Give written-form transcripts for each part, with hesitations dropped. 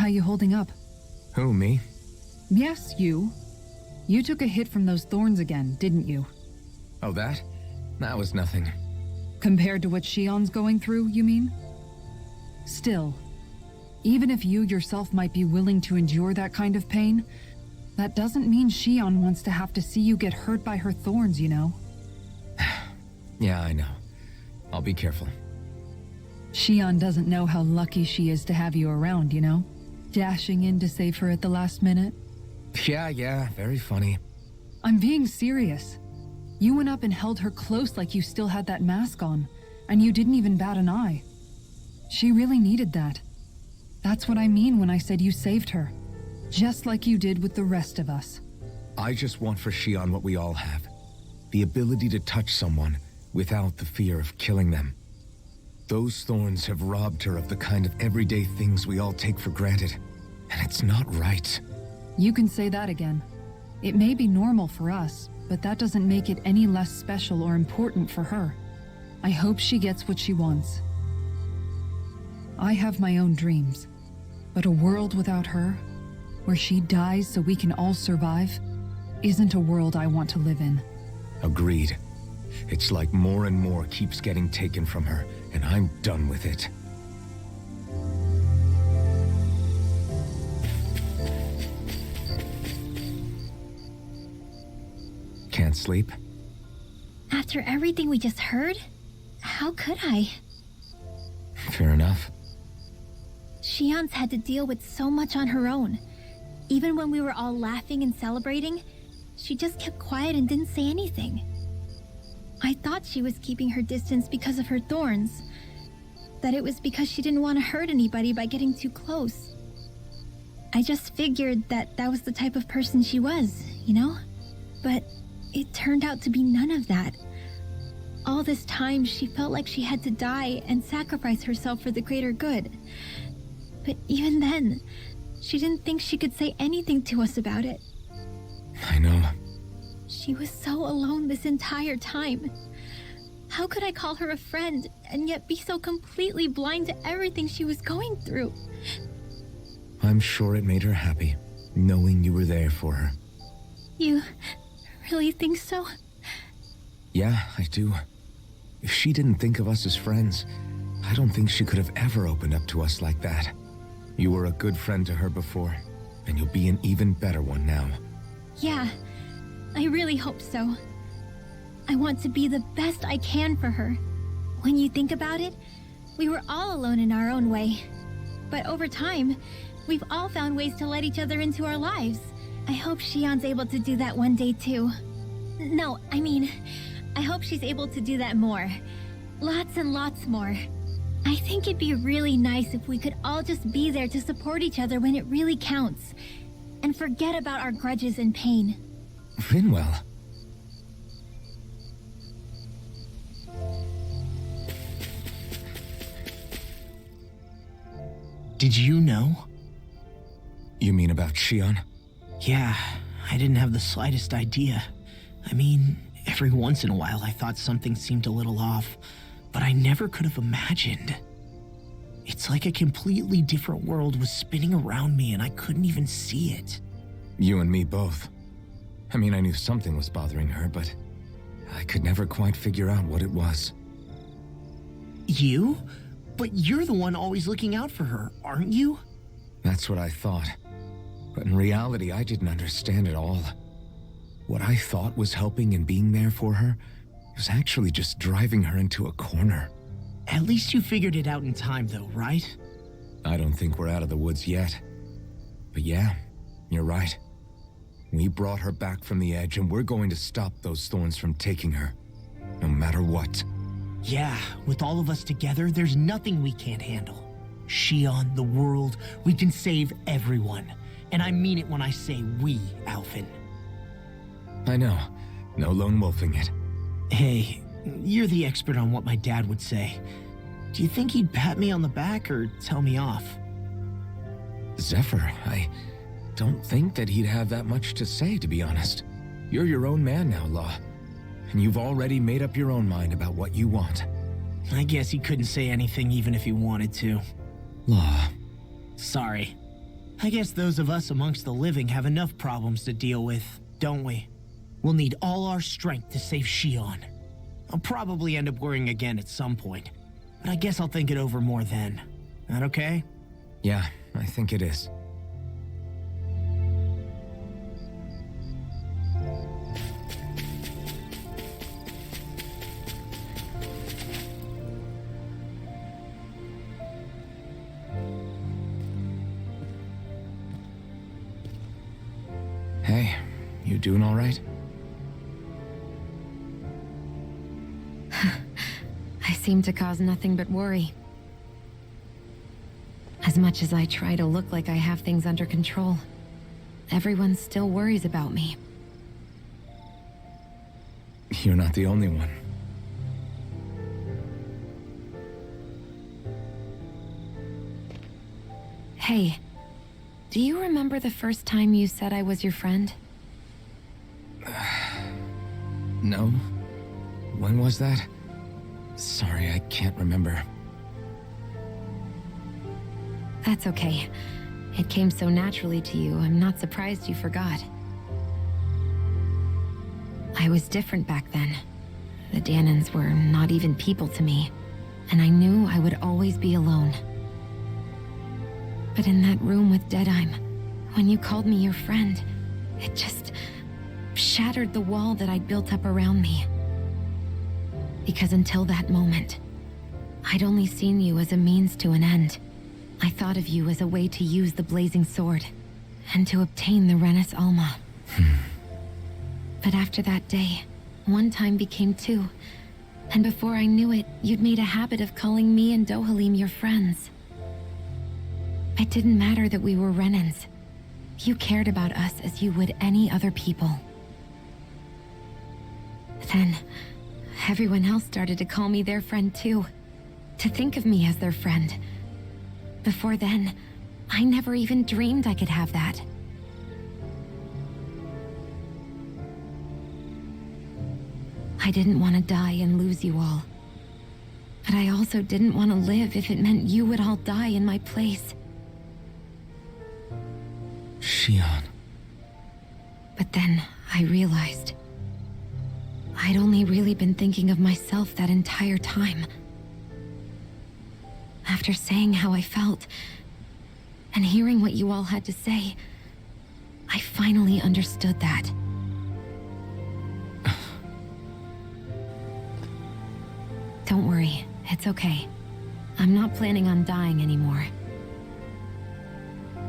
How you holding up? Who, me? Yes, you. You took a hit from those thorns again, didn't you? Oh, that? That was nothing. Compared to what Shion's going through, you mean? Still, even if you yourself might be willing to endure that kind of pain, that doesn't mean Shion wants to have to see you get hurt by her thorns, you know? Yeah, I know. I'll be careful. Shion doesn't know how lucky she is to have you around, you know? Dashing in to save her at the last minute. Yeah, very funny. I'm being serious. You went up and held her close like you still had that mask on, and you didn't even bat an eye. She really needed that. That's what I mean when I said you saved her. Just like you did with the rest of us. I just want for Shion what we all have. The ability to touch someone without the fear of killing them. Those thorns have robbed her of the kind of everyday things we all take for granted. And it's not right. You can say that again. It may be normal for us, but that doesn't make it any less special or important for her. I hope she gets what she wants. I have my own dreams, but a world without her, where she dies so we can all survive, isn't a world I want to live in. Agreed. It's like more and more keeps getting taken from her, and I'm done with it. Can't sleep? After everything we just heard, how could I? Fair enough. Shion's had to deal with so much on her own. Even when we were all laughing and celebrating, she just kept quiet and didn't say anything. I thought she was keeping her distance because of her thorns. That it was because she didn't want to hurt anybody by getting too close. I just figured that that was the type of person she was, you know? But it turned out to be none of that. All this time, she felt like she had to die and sacrifice herself for the greater good. But even then, she didn't think she could say anything to us about it. I know. She was so alone this entire time. How could I call her a friend and yet be so completely blind to everything she was going through? I'm sure it made her happy, knowing you were there for her. You really think so? Yeah, I do. If she didn't think of us as friends, I don't think she could have ever opened up to us like that. You were a good friend to her before, and you'll be an even better one now. Yeah, I really hope so. I want to be the best I can for her. When you think about it, we were all alone in our own way. But over time, we've all found ways to let each other into our lives. I hope Shion's able to do that one day too. No, I mean, I hope she's able to do that more. Lots and lots more. I think it'd be really nice if we could all just be there to support each other when it really counts. And forget about our grudges and pain. Rinwell. Did you know? You mean about Shion? Yeah, I didn't have the slightest idea. I mean, every once in a while I thought something seemed a little off, but I never could have imagined. It's like a completely different world was spinning around me and I couldn't even see it. You and me both. I mean, I knew something was bothering her, but I could never quite figure out what it was. You? But you're the one always looking out for her, aren't you? That's what I thought. But in reality, I didn't understand it all. What I thought was helping and being there for her was actually just driving her into a corner. At least you figured it out in time, though, right? I don't think we're out of the woods yet. But yeah, you're right. We brought her back from the edge, and we're going to stop those thorns from taking her, no matter what. Yeah, with all of us together, there's nothing we can't handle. Shion, the world, we can save everyone. And I mean it when I say we, Alphen. I know. No lone wolfing it. Hey, you're the expert on what my dad would say. Do you think he'd pat me on the back or tell me off? Zephyr, I don't think that he'd have that much to say, to be honest. You're your own man now, Law. And you've already made up your own mind about what you want. I guess he couldn't say anything even if he wanted to. Law. Sorry. I guess those of us amongst the living have enough problems to deal with, don't we? We'll need all our strength to save Shion. I'll probably end up worrying again at some point, but I guess I'll think it over more then. That okay? Yeah, I think it is. Hey, you doing all right? I seem to cause nothing but worry. As much as I try to look like I have things under control, everyone still worries about me. You're not the only one. Hey, do you remember the first time you said I was your friend? No? When was that? Sorry, I can't remember. That's okay. It came so naturally to you, I'm not surprised you forgot. I was different back then. The Dahnans were not even people to me, and I knew I would always be alone. But in that room with Deadheim, when you called me your friend, it just shattered the wall that I'd built up around me. Because until that moment, I'd only seen you as a means to an end. I thought of you as a way to use the blazing sword, and to obtain the Renis Alma. But after that day, one time became two, and before I knew it, you'd made a habit of calling me and Dohalim your friends. It didn't matter that we were Renans. You cared about us as you would any other people. Then, everyone else started to call me their friend too. To think of me as their friend. Before then, I never even dreamed I could have that. I didn't want to die and lose you all. But I also didn't want to live if it meant you would all die in my place. Shion. But then I realized I'd only really been thinking of myself that entire time. After saying how I felt, and hearing what you all had to say, I finally understood that. Don't worry, it's okay. I'm not planning on dying anymore.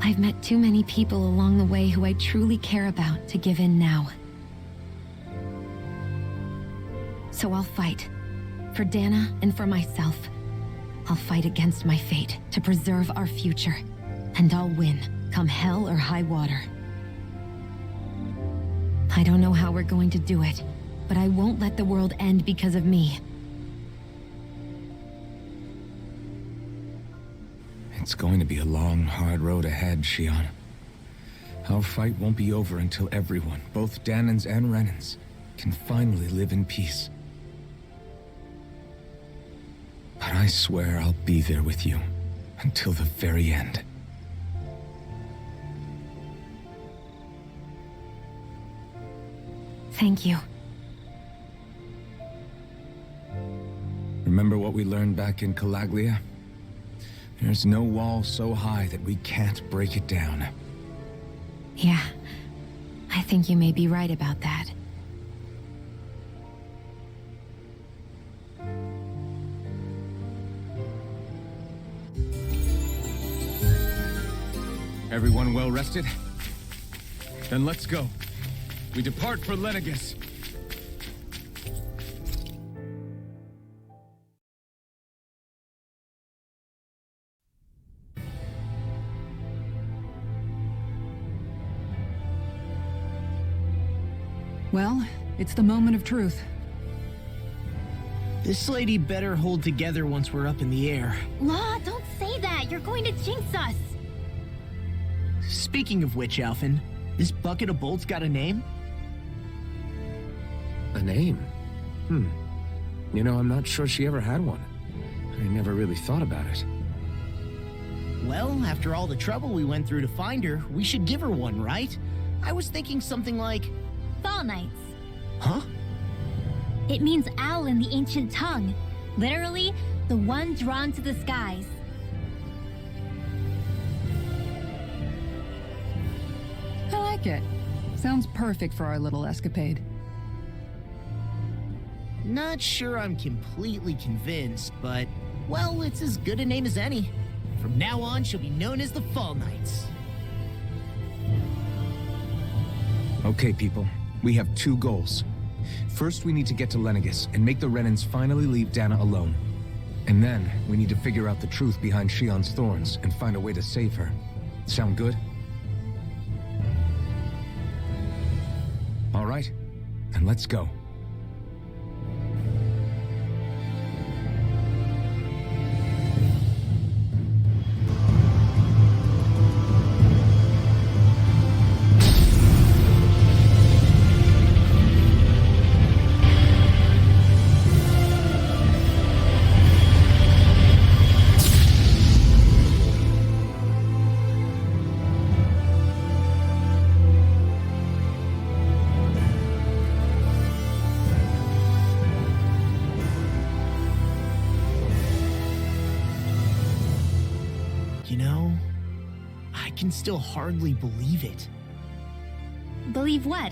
I've met too many people along the way who I truly care about to give in now. So I'll fight. For Dana and for myself. I'll fight against my fate to preserve our future. And I'll win, come hell or high water. I don't know how we're going to do it, but I won't let the world end because of me. It's going to be a long, hard road ahead, Shion. Our fight won't be over until everyone, both Dahnans and Renans, can finally live in peace. But I swear I'll be there with you until the very end. Thank you. Remember what we learned back in Calaglia? There's no wall so high that we can't break it down. Yeah, I think you may be right about that. Everyone well rested? Then let's go. We depart for Lenegis. Well, it's the moment of truth. This lady better hold together once we're up in the air. Law, don't say that. You're going to jinx us. Speaking of which, Alphen, this bucket of bolts got a name? A name? You know, I'm not sure she ever had one. I never really thought about it. Well, after all the trouble we went through to find her, we should give her one, right? I was thinking something like... Fall Knights. Huh? It means owl in the ancient tongue. Literally, the one drawn to the skies. I like it. Sounds perfect for our little escapade. Not sure I'm completely convinced, but, well, it's as good a name as any. From now on, she'll be known as the Fall Knights. Okay, people. We have two goals. First, we need to get to Lenegis and make the Renans finally leave Dana alone. And then, we need to figure out the truth behind Shionne's thorns and find a way to save her. Sound good? All right, then let's go. I can still hardly believe it. Believe what?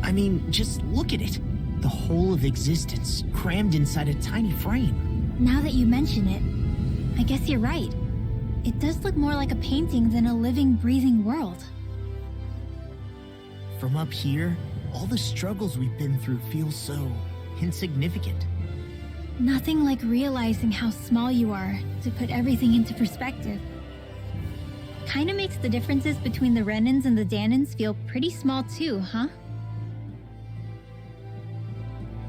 I mean, just look at it. The whole of existence crammed inside a tiny frame. Now that you mention it, I guess you're right. It does look more like a painting than a living, breathing world. From up here, all the struggles we've been through feel so insignificant. Nothing like realizing how small you are to put everything into perspective. Kinda makes the differences between the Renans and the Danans feel pretty small too, huh?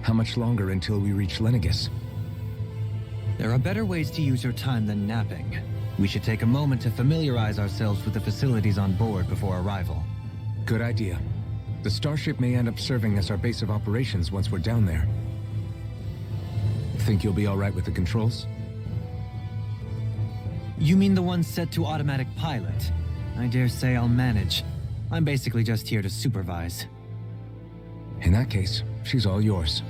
How much longer until we reach Lenegis? There are better ways to use your time than napping. We should take a moment to familiarize ourselves with the facilities on board before arrival. Good idea. The starship may end up serving as our base of operations once we're down there. Think you'll be all right with the controls? You mean the one set to automatic pilot? I dare say I'll manage. I'm basically just here to supervise. In that case, she's all yours.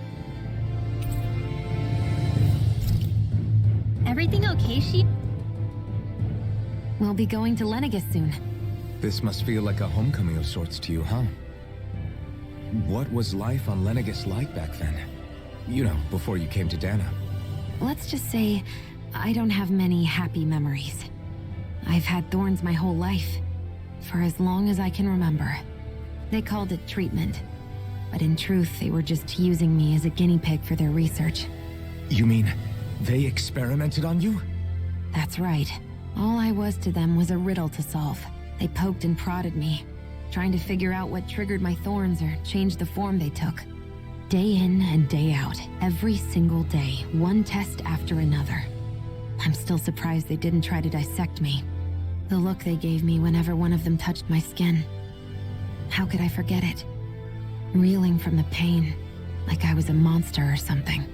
Everything okay, Sheep? We'll be going to Lenegis soon. This must feel like a homecoming of sorts to you, huh? What was life on Lenegis like back then? You know, before you came to Dana. Let's just say, I don't have many happy memories. I've had thorns my whole life, for as long as I can remember. They called it treatment, but in truth, they were just using me as a guinea pig for their research. You mean, they experimented on you? That's right. All I was to them was a riddle to solve. They poked and prodded me, trying to figure out what triggered my thorns or changed the form they took. Day in and day out, every single day, one test after another. I'm still surprised they didn't try to dissect me. The look they gave me whenever one of them touched my skin. How could I forget it? Reeling from the pain, like I was a monster or something.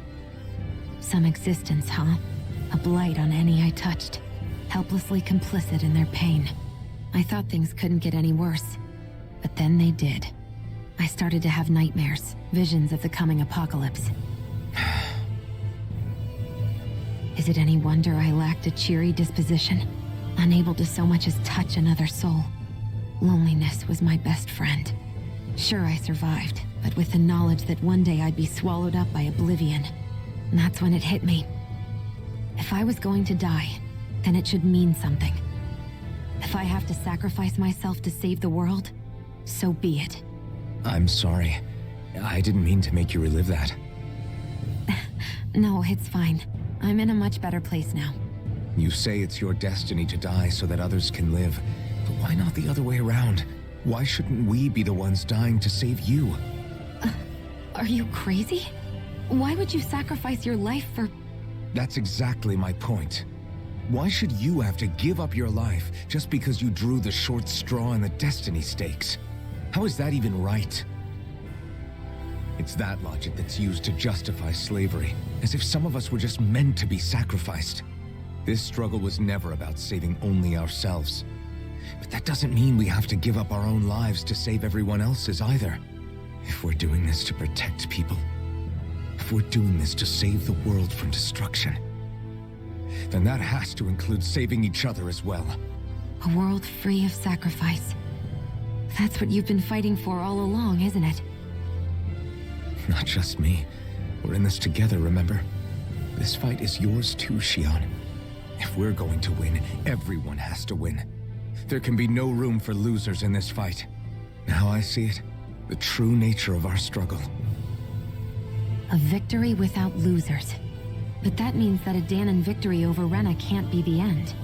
Some existence, huh? A blight on any I touched, helplessly complicit in their pain. I thought things couldn't get any worse, but then they did. I started to have nightmares, visions of the coming apocalypse. Is it any wonder I lacked a cheery disposition, unable to so much as touch another soul? Loneliness was my best friend. Sure, I survived, but with the knowledge that one day I'd be swallowed up by oblivion. And that's when it hit me. If I was going to die, then it should mean something. If I have to sacrifice myself to save the world, so be it. I'm sorry. I didn't mean to make you relive that. No, it's fine. I'm in a much better place now. You say it's your destiny to die so that others can live. But why not the other way around? Why shouldn't we be the ones dying to save you? Are you crazy? Why would you sacrifice your life for... That's exactly my point. Why should you have to give up your life just because you drew the short straw in the destiny stakes? How is that even right? It's that logic that's used to justify slavery, as if some of us were just meant to be sacrificed. This struggle was never about saving only ourselves. But that doesn't mean we have to give up our own lives to save everyone else's either. If we're doing this to protect people, if we're doing this to save the world from destruction, then that has to include saving each other as well. A world free of sacrifice. That's what you've been fighting for all along, isn't it? Not just me. We're in this together, remember? This fight is yours too, Xion. If we're going to win, everyone has to win. There can be no room for losers in this fight. How I see it, the true nature of our struggle. A victory without losers. But that means that a Dahnan victory over Rena can't be the end.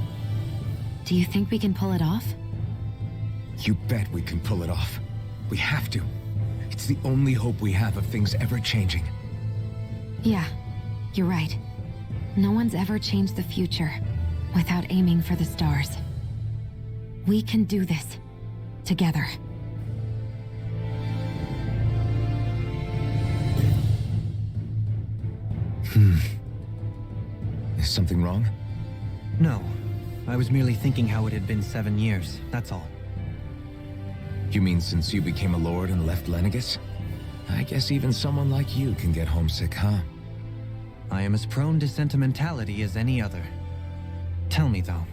Do you think we can pull it off? You bet we can pull it off. We have to. It's the only hope we have of things ever changing. Yeah, you're right. No one's ever changed the future without aiming for the stars. We can do this. Together. Is something wrong? No. I was merely thinking how it had been 7 years, that's all. You mean since you became a lord and left Lenegis? I guess even someone like you can get homesick, huh? I am as prone to sentimentality as any other. Tell me though,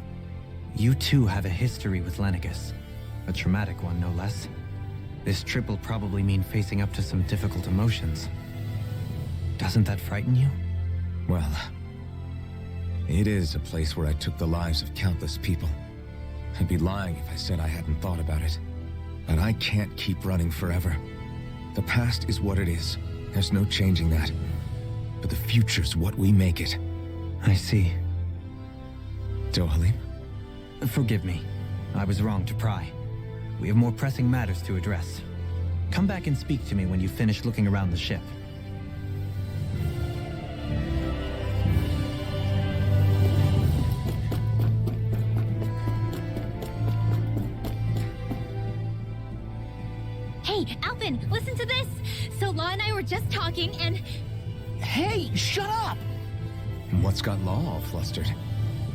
you too have a history with Lenegis. A traumatic one, no less. This trip will probably mean facing up to some difficult emotions. Doesn't that frighten you? Well, it is a place where I took the lives of countless people. I'd be lying if I said I hadn't thought about it. But I can't keep running forever. The past is what it is. There's no changing that. But the future's what we make it. I see. Dohalim? Forgive me. I was wrong to pry. We have more pressing matters to address. Come back and speak to me when you finish looking around the ship. Hey, Alphen, listen to this! So Law and I were just talking and... Hey, shut up! What's got Law all flustered?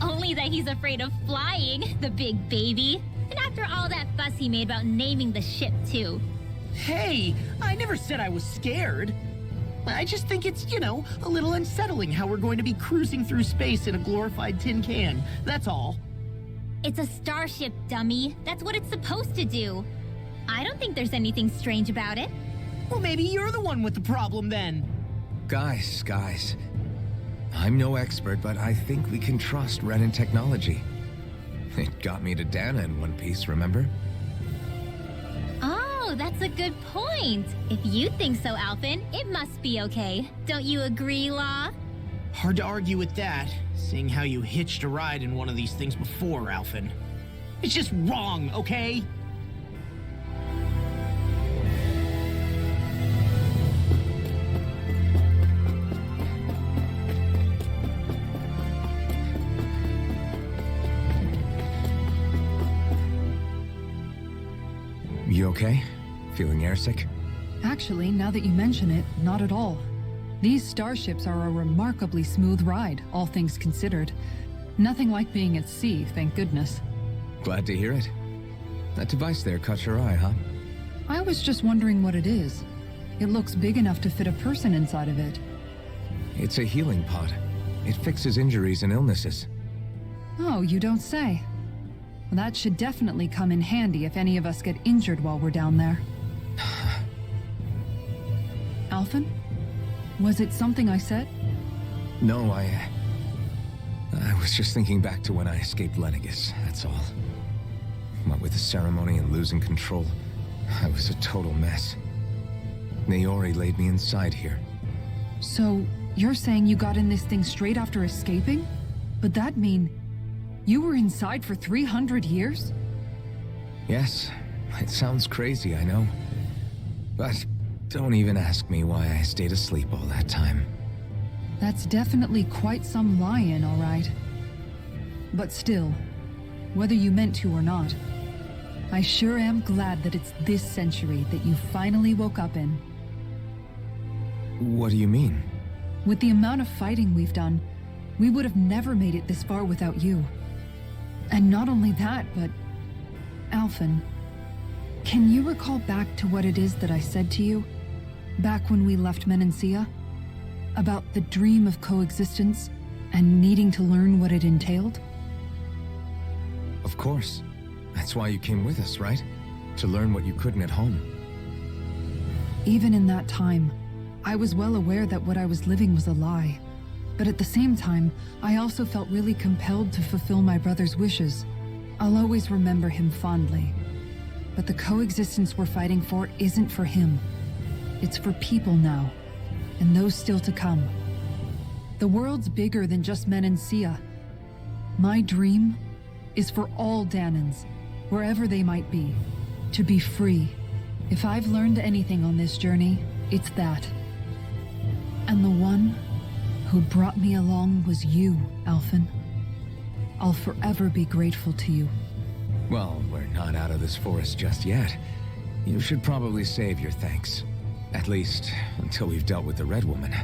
Only that he's afraid of flying, the big baby. And after all that fuss he made about naming the ship, too. Hey, I never said I was scared. I just think it's, a little unsettling how we're going to be cruising through space in a glorified tin can. That's all. It's a starship, dummy. That's what it's supposed to do. I don't think there's anything strange about it. Well, maybe you're the one with the problem then. Guys. I'm no expert, but I think we can trust Renan technology. It got me to Dahna in one piece, remember? Oh, that's a good point. If you think so, Alphen, it must be okay. Don't you agree, Law? Hard to argue with that, seeing how you hitched a ride in one of these things before, Alphen. It's just wrong, okay? You okay? Feeling airsick? Actually, now that you mention it, not at all. These starships are a remarkably smooth ride, all things considered. Nothing like being at sea, thank goodness. Glad to hear it. That device there caught your eye, huh? I was just wondering what it is. It looks big enough to fit a person inside of it. It's a healing pod. It fixes injuries and illnesses. Oh, you don't say. That should definitely come in handy if any of us get injured while we're down there. Alphen? Was it something I said? No, I was just thinking back to when I escaped Lenegis, that's all. What with the ceremony and losing control, I was a total mess. Naori laid me inside here. So, you're saying you got in this thing straight after escaping? But that mean... you were inside for 300 years? Yes, it sounds crazy, I know. But don't even ask me why I stayed asleep all that time. That's definitely quite some lie-in, all right. But still, whether you meant to or not, I sure am glad that it's this century that you finally woke up in. What do you mean? With the amount of fighting we've done, We would have never made it this far without you. And not only that, but... Alphen, can you recall back to what it is that I said to you? Back when we left Menancia? About the dream of coexistence and needing to learn what it entailed? Of course. That's why you came with us, right? To learn what you couldn't at home. Even in that time, I was well aware that what I was living was a lie. But at the same time, I also felt really compelled to fulfill my brother's wishes. I'll always remember him fondly. But the coexistence we're fighting for isn't for him. It's for people now, and those still to come. The world's bigger than just Menancia. My dream is for all Dahnans, wherever they might be, to be free. If I've learned anything on this journey, it's that. And the one who brought me along was you, Alphen. I'll forever be grateful to you. Well, we're not out of this forest just yet. You should probably save your thanks. At least, until we've dealt with the Red Woman.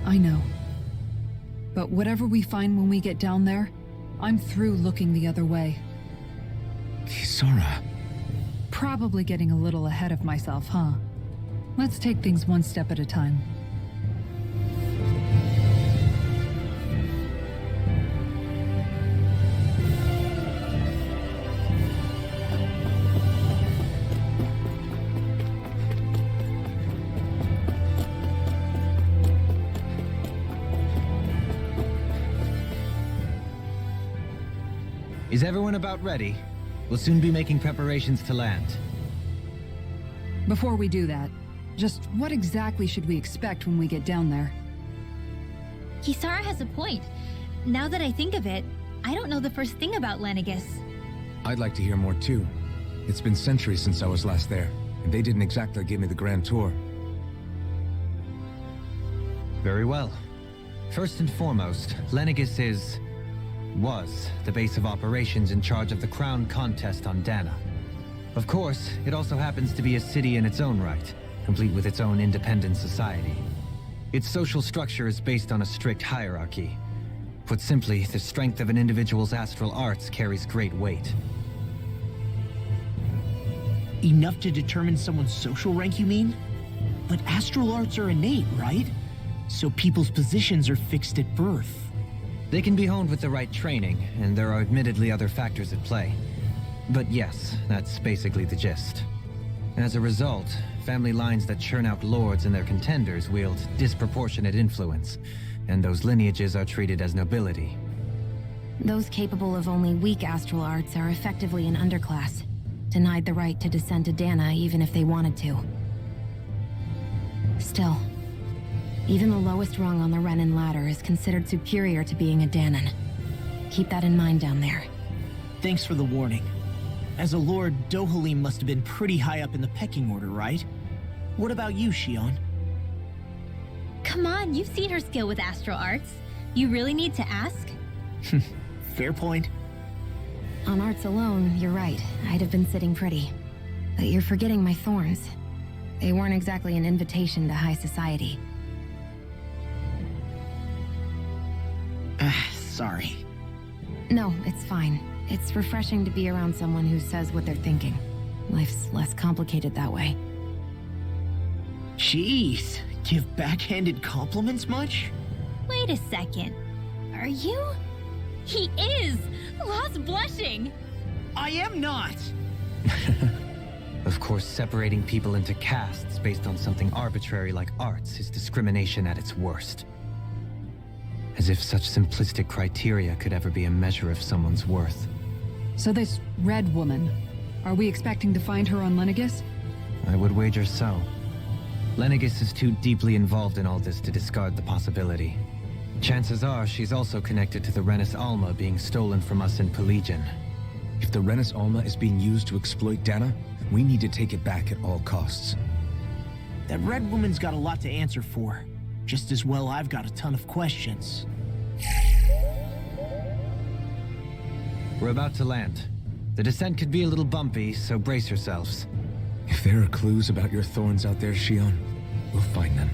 I know. But whatever we find when we get down there, I'm through looking the other way. Kisara. Probably getting a little ahead of myself, huh? Let's take things one step at a time. Is everyone about ready? We'll soon be making preparations to land. Before we do that, just what exactly should we expect when we get down there? Kisara has a point. Now that I think of it, I don't know the first thing about Lenegis. I'd like to hear more too. It's been centuries since I was last there, and they didn't exactly give me the grand tour. Very well. First and foremost, Lenegis was the base of operations in charge of the crown contest on Dahna. Of course, it also happens to be a city in its own right, complete with its own independent society. Its social structure is based on a strict hierarchy. Put simply, the strength of an individual's astral arts carries great weight. Enough to determine someone's social rank, you mean? But astral arts are innate, right? So people's positions are fixed at birth. They can be honed with the right training, and there are admittedly other factors at play. But yes, that's basically the gist. As a result, family lines that churn out lords and their contenders wield disproportionate influence, and those lineages are treated as nobility. Those capable of only weak astral arts are effectively an underclass, denied the right to descend to Dahna even if they wanted to. Still, even the lowest rung on the Renan ladder is considered superior to being a Dahnan. Keep that in mind down there. Thanks for the warning. As a lord, Dohalim must have been pretty high up in the pecking order, right? What about you, Shionne? Come on, you've seen her skill with astral arts. You really need to ask? Fair point. On arts alone, you're right. I'd have been sitting pretty. But you're forgetting my thorns. They weren't exactly an invitation to high society. Sorry. No, it's fine. It's refreshing to be around someone who says what they're thinking. Life's less complicated that way. Jeez, give backhanded compliments much? Wait a second. Are you? He is! Lost blushing! I am not! Of course, separating people into castes based on something arbitrary like arts is discrimination at its worst. As if such simplistic criteria could ever be a measure of someone's worth. So this Red Woman, are we expecting to find her on Lenegis? I would wager so. Lenegis is too deeply involved in all this to discard the possibility. Chances are she's also connected to the Renis Alma being stolen from us in Pelegion. If the Renis Alma is being used to exploit Dahna, we need to take it back at all costs. That Red Woman's got a lot to answer for. Just as well I've got a ton of questions. We're about to land. The descent could be a little bumpy, so brace yourselves. If there are clues about your thorns out there, Shionne, we'll find them.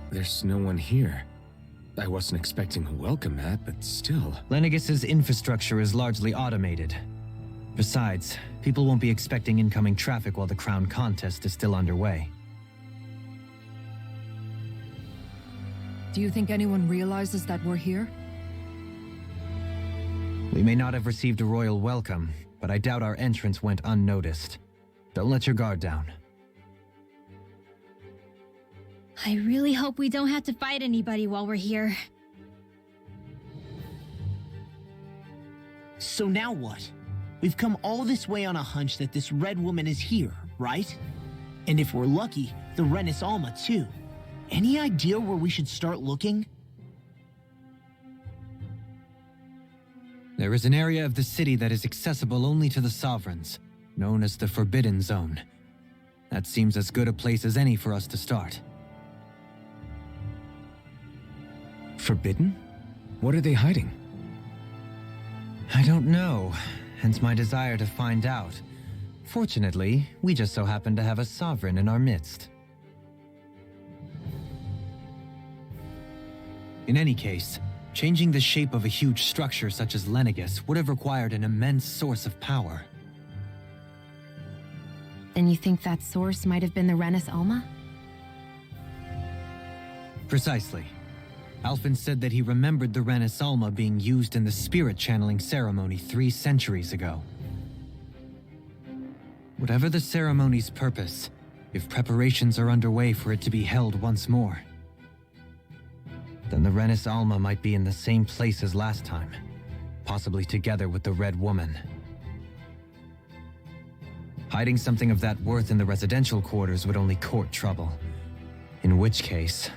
There's no one here. I wasn't expecting a welcome mat, but still. Lenegus's infrastructure is largely automated. Besides, people won't be expecting incoming traffic while the crown contest is still underway. Do you think anyone realizes that we're here? We may not have received a royal welcome, but I doubt our entrance went unnoticed. Don't let your guard down. I really hope we don't have to fight anybody while we're here. So now what? We've come all this way on a hunch that this red woman is here, right? And if we're lucky, the Renis Alma too. Any idea where we should start looking? There is an area of the city that is accessible only to the Sovereigns, known as the Forbidden Zone. That seems as good a place as any for us to start. Forbidden? What are they hiding? I don't know, hence my desire to find out. Fortunately, we just so happen to have a Sovereign in our midst. In any case, changing the shape of a huge structure such as Lenegus would have required an immense source of power. Then you think that source might have been the Renis Alma? Precisely. Alphen said that he remembered the Renis Alma being used in the spirit channeling ceremony 3 centuries ago. Whatever the ceremony's purpose, if preparations are underway for it to be held once more, then the Renis Alma might be in the same place as last time, possibly together with the Red Woman. Hiding something of that worth in the residential quarters would only court trouble. In which case...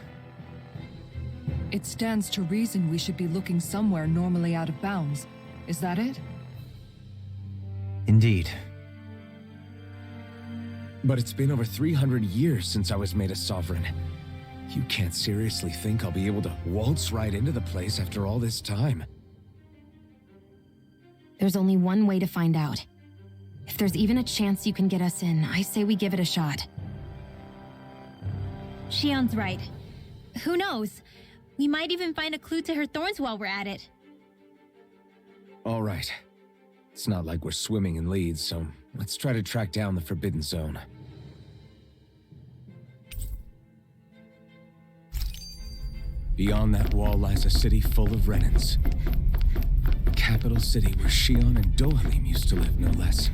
It stands to reason we should be looking somewhere normally out of bounds. Is that it? Indeed. But it's been over 300 years since I was made a Sovereign. You can't seriously think I'll be able to waltz right into the place after all this time. There's only one way to find out. If there's even a chance you can get us in, I say we give it a shot. Shion's right. Who knows? We might even find a clue to her thorns while we're at it. All right. It's not like we're swimming in leads, so let's try to track down the Forbidden Zone. Beyond that wall lies a city full of Renans. The capital city where Shion and Dohalim used to live, no less.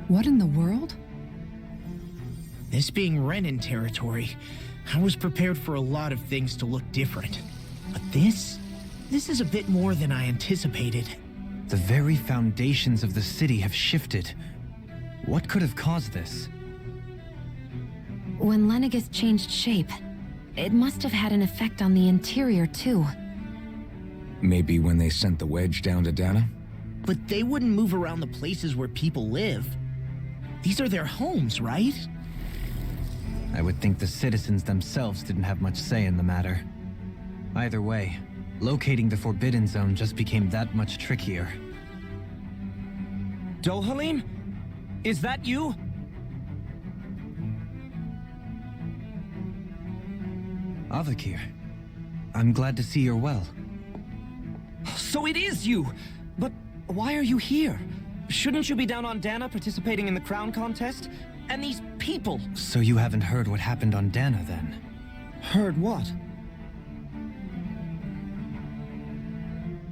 What in the world? This being Renin territory, I was prepared for a lot of things to look different. But this is a bit more than I anticipated. The very foundations of the city have shifted. What could have caused this? When Lenegus changed shape, it must have had an effect on the interior too. Maybe when they sent the wedge down to Dana? But they wouldn't move around the places where people live. These are their homes, right? I would think the citizens themselves didn't have much say in the matter. Either way, locating the Forbidden Zone just became that much trickier. Dohalim? Is that you? Avakir, I'm glad to see you're well. So it is you! But why are you here? Shouldn't you be down on Dana participating in the crown contest? And these people! So you haven't heard what happened on Dana, then? Heard what?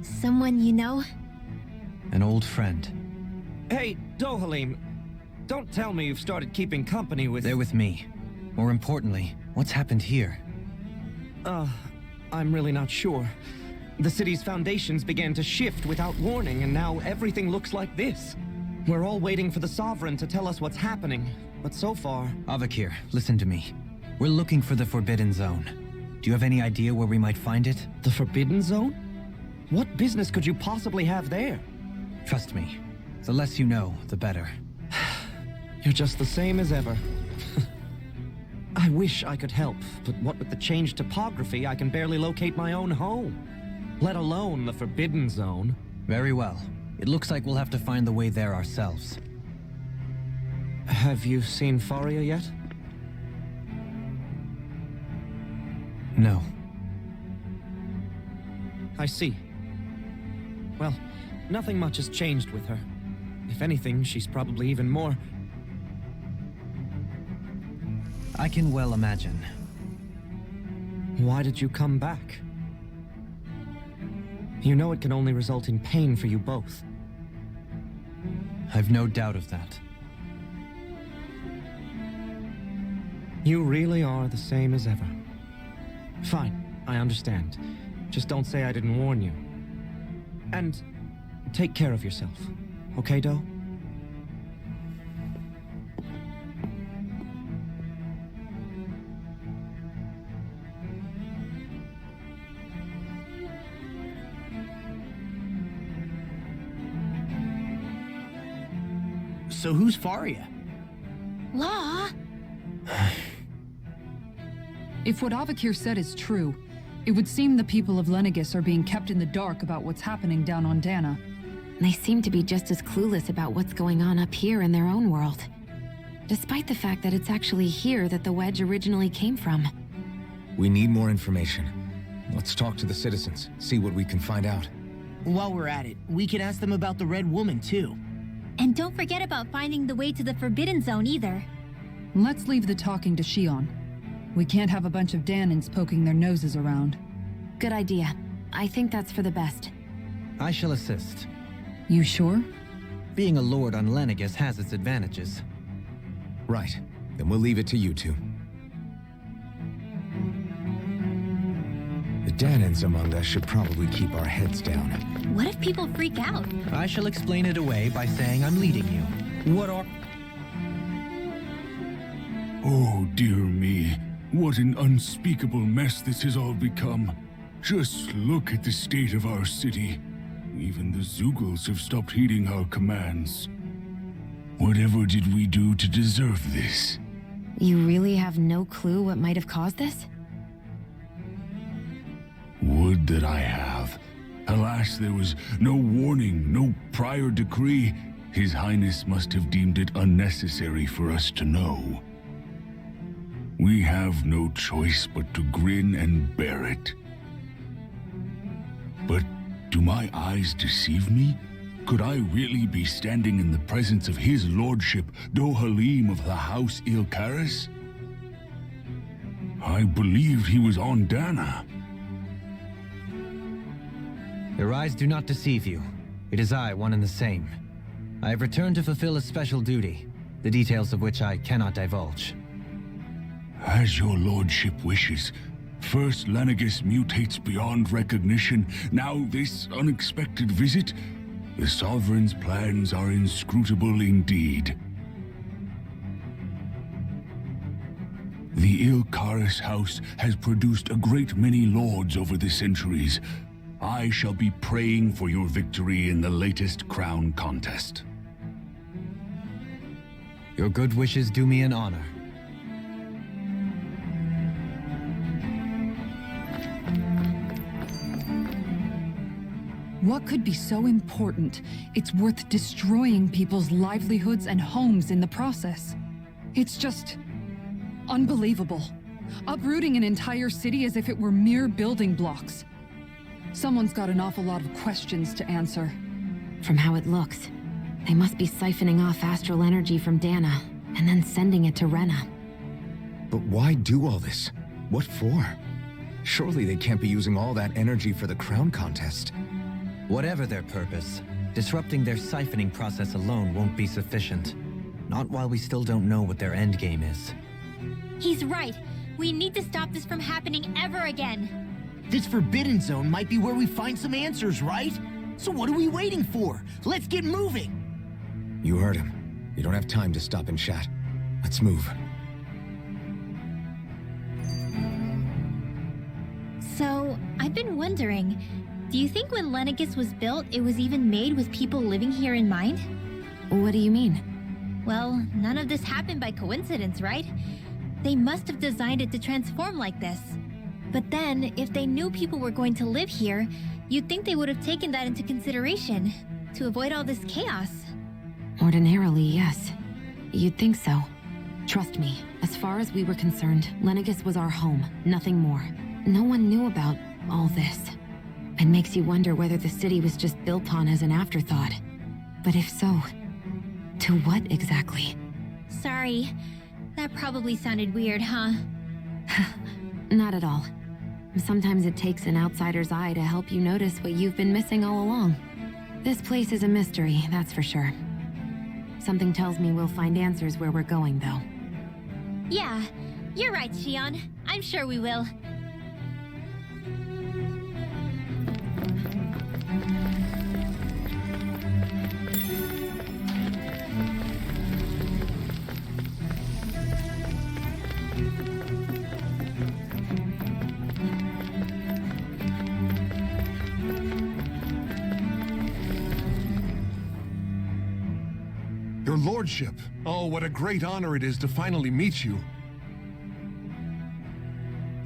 Someone you know? An old friend. Hey, Dohalim, don't tell me you've started keeping company with... They're with me. More importantly, what's happened here? I'm really not sure. The city's foundations began to shift without warning, and now everything looks like this. We're all waiting for the Sovereign to tell us what's happening, but so far... Avakir, listen to me. We're looking for the Forbidden Zone. Do you have any idea where we might find it? The Forbidden Zone? What business could you possibly have there? Trust me. The less you know, the better. You're just the same as ever. I wish I could help, but what with the changed topography, I can barely locate my own home. Let alone the Forbidden Zone. Very well. It looks like we'll have to find the way there ourselves. Have you seen Faria yet? No. I see. Well, nothing much has changed with her. If anything, she's probably even more... I can well imagine. Why did you come back? You know it can only result in pain for you both. I've no doubt of that. You really are the same as ever. Fine, I understand. Just don't say I didn't warn you. And take care of yourself, okay, Do? So who's Faria? Law? If what Avakir said is true, it would seem the people of Lenegis are being kept in the dark about what's happening down on Dana. They seem to be just as clueless about what's going on up here in their own world. Despite the fact that it's actually here that the wedge originally came from. We need more information. Let's talk to the citizens, see what we can find out. While we're at it, we could ask them about the Red Woman, too. And don't forget about finding the way to the Forbidden Zone either. Let's leave the talking to Shion. We can't have a bunch of Danins poking their noses around. Good idea. I think that's for the best. I shall assist. You sure? Being a lord on Lenegis has its advantages. Right. Then we'll leave it to you two. The Danins among us should probably keep our heads down. What if people freak out? I shall explain it away by saying I'm leading you. What are... Oh, dear me. What an unspeakable mess this has all become. Just look at the state of our city. Even the Zeugles have stopped heeding our commands. Whatever did we do to deserve this? You really have no clue what might have caused this? Would that I have. Alas, there was no warning, no prior decree. His Highness must have deemed it unnecessary for us to know. We have no choice but to grin and bear it. But do my eyes deceive me? Could I really be standing in the presence of his lordship, Dohalim of the House Ilkaris? I believed he was on Dana. Your eyes do not deceive you. It is I, one and the same. I have returned to fulfill a special duty, the details of which I cannot divulge. As your lordship wishes. First Lenegis mutates beyond recognition, now this unexpected visit. The Sovereign's plans are inscrutable indeed. The Ilkaris house has produced a great many lords over the centuries. I shall be praying for your victory in the latest crown contest. Your good wishes do me an honor. What could be so important? It's worth destroying people's livelihoods and homes in the process. It's just... unbelievable. Uprooting an entire city as if it were mere building blocks. Someone's got an awful lot of questions to answer. From how it looks. They must be siphoning off astral energy from Dana, and then sending it to Rena. But why do all this? What for? Surely they can't be using all that energy for the crown contest. Whatever their purpose, disrupting their siphoning process alone won't be sufficient. Not while we still don't know what their endgame is. He's right. We need to stop this from happening ever again. This Forbidden Zone might be where we find some answers, right? So what are we waiting for? Let's get moving! You heard him. We don't have time to stop and chat. Let's move. So, I've been wondering, do you think when Lenegis was built, it was even made with people living here in mind? What do you mean? Well, none of this happened by coincidence, right? They must have designed it to transform like this. But then, if they knew people were going to live here, you'd think they would have taken that into consideration, to avoid all this chaos. Ordinarily, yes. You'd think so. Trust me, as far as we were concerned, Lenegis was our home, nothing more. No one knew about all this. It makes you wonder whether the city was just built on as an afterthought. But if so, to what exactly? Sorry, that probably sounded weird, huh? Not at all. Sometimes it takes an outsider's eye to help you notice what you've been missing all along. This place is a mystery, that's for sure. Something tells me we'll find answers where we're going, though. Yeah, you're right, Shion. I'm sure we will. Your lordship. Oh, what a great honor it is to finally meet you.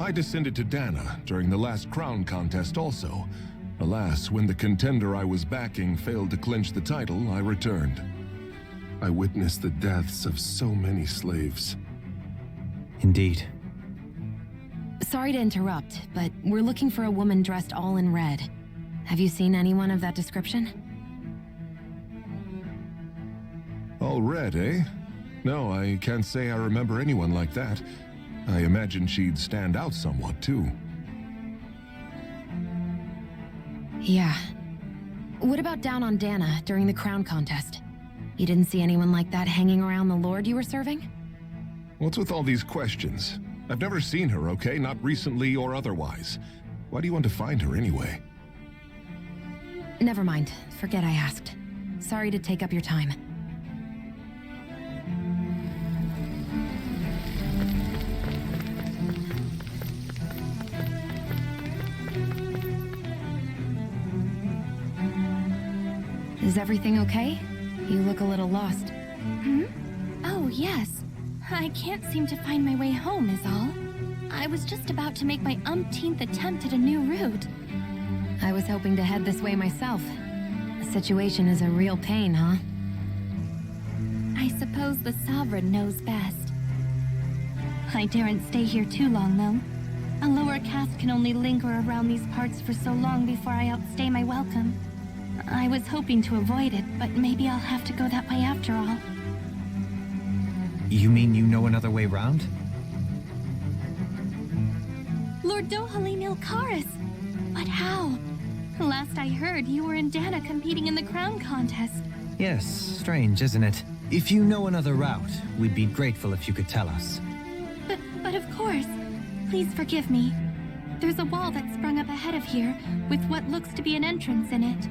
I descended to Dana during the last crown contest also. Alas, when the contender I was backing failed to clinch the title, I returned. I witnessed the deaths of so many slaves. Indeed. Sorry to interrupt, but we're looking for a woman dressed all in red. Have you seen anyone of that description? All red, eh? No, I can't say I remember anyone like that. I imagine she'd stand out somewhat, too. Yeah. What about down on Dana during the crown contest? You didn't see anyone like that hanging around the lord you were serving? What's with all these questions? I've never seen her, okay? Not recently or otherwise. Why do you want to find her anyway? Never mind. Forget I asked. Sorry to take up your time. Is everything okay? You look a little lost. Oh, yes. I can't seem to find my way home, is all. I was just about to make my umpteenth attempt at a new route. I was hoping to head this way myself. The situation is a real pain, huh? I suppose the Sovereign knows best. I daren't stay here too long, though. A lower caste can only linger around these parts for so long before I outstay my welcome. I was hoping to avoid it, but maybe I'll have to go that way after all. You mean you know another way round? Lord Dohalim Ilkaris! But how? Last I heard, you were in Dana competing in the crown contest. Yes, strange, isn't it? If you know another route, we'd be grateful if you could tell us. But of course. Please forgive me. There's a wall that sprung up ahead of here, with what looks to be an entrance in it.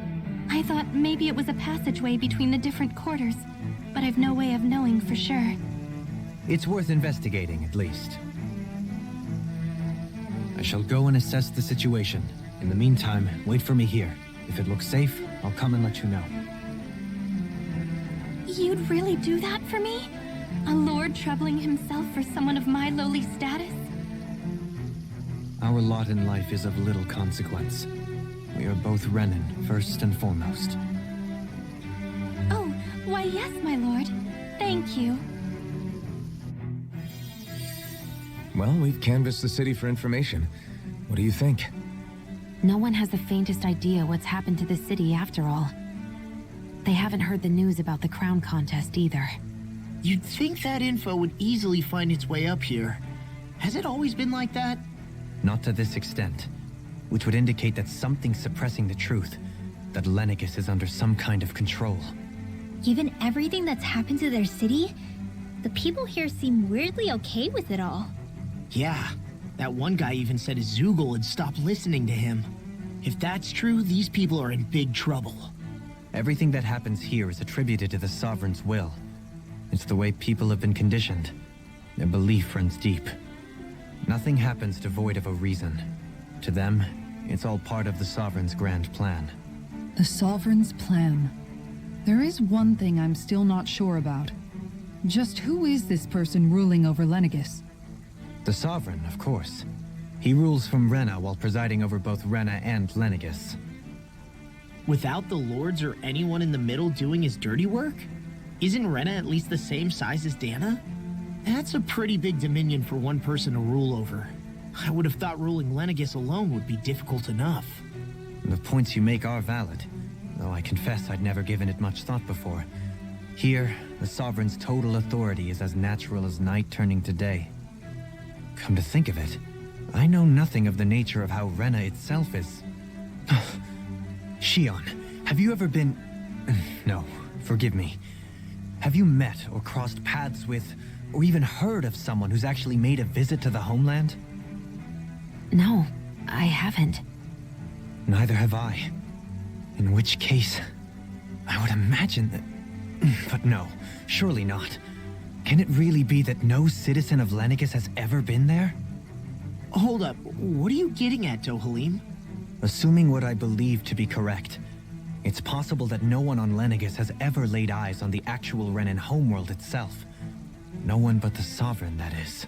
I thought maybe it was a passageway between the different quarters, but I've no way of knowing for sure. It's worth investigating, at least. I shall go and assess the situation. In the meantime, wait for me here. If it looks safe, I'll come and let you know. You'd really do that for me? A lord troubling himself for someone of my lowly status? Our lot in life is of little consequence. We are both Renan, first and foremost. Oh, why yes, my lord. Thank you. Well, we've canvassed the city for information. What do you think? No one has the faintest idea what's happened to the city after all. They haven't heard the news about the crown contest either. You'd think that info would easily find its way up here. Has it always been like that? Not to this extent, which would indicate that something's suppressing the truth, that Lenegis is under some kind of control. Given everything that's happened to their city, the people here seem weirdly okay with it all. Yeah, that one guy even said Zoogle had stopped listening to him. If that's true, these people are in big trouble. Everything that happens here is attributed to the Sovereign's will. It's the way people have been conditioned. Their belief runs deep. Nothing happens devoid of a reason. To them, it's all part of the Sovereign's grand plan. The Sovereign's plan. There is one thing I'm still not sure about. Just who is this person ruling over Lenegis? The Sovereign, of course. He rules from Rena while presiding over both Rena and Lenegis. Without the lords or anyone in the middle doing his dirty work? Isn't Rena at least the same size as Dana? That's a pretty big dominion for one person to rule over. I would have thought ruling Lenegis alone would be difficult enough. The points you make are valid, though I confess I'd never given it much thought before. Here, the Sovereign's total authority is as natural as night turning to day. Come to think of it, I know nothing of the nature of how Rena itself is. Shion, have you ever been... No, forgive me. Have you met or crossed paths with, or even heard of someone who's actually made a visit to the homeland? No, I haven't. Neither have I. In which case, I would imagine that... But no, surely not. Can it really be that no citizen of Lenegis has ever been there? Hold up, what are you getting at, Dohalim? Assuming what I believe to be correct, it's possible that no one on Lenegis has ever laid eyes on the actual Renan homeworld itself. No one but the Sovereign, that is.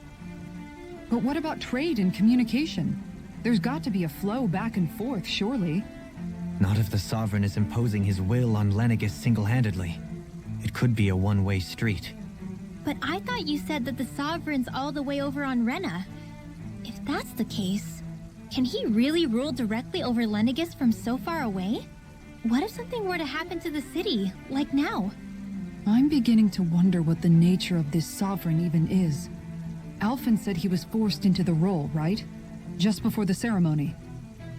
But what about trade and communication? There's got to be a flow back and forth, surely. Not if the Sovereign is imposing his will on Lenegis single-handedly. It could be a one-way street. But I thought you said that the Sovereign's all the way over on Rena. If that's the case, can he really rule directly over Lenegis from so far away? What if something were to happen to the city, like now? I'm beginning to wonder what the nature of this Sovereign even is. Alphen said he was forced into the role, right? Just before the ceremony.